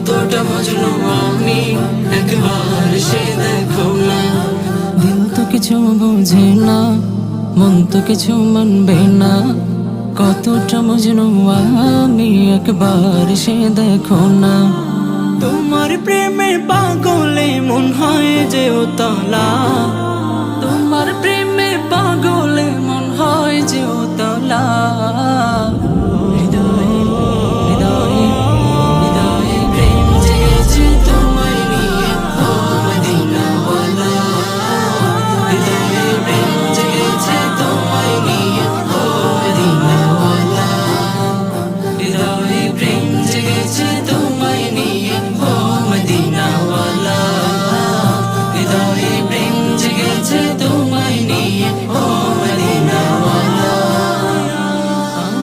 কতটা মজনু আমি একবার সে দেখো না। দিল তো কিছু বোঝে না, মন তো কিছু মানবে না, কতটা মজনু আমি একবার সে দেখো না। তোমার প্রেমে পাগলে মন হয় যে উতলা,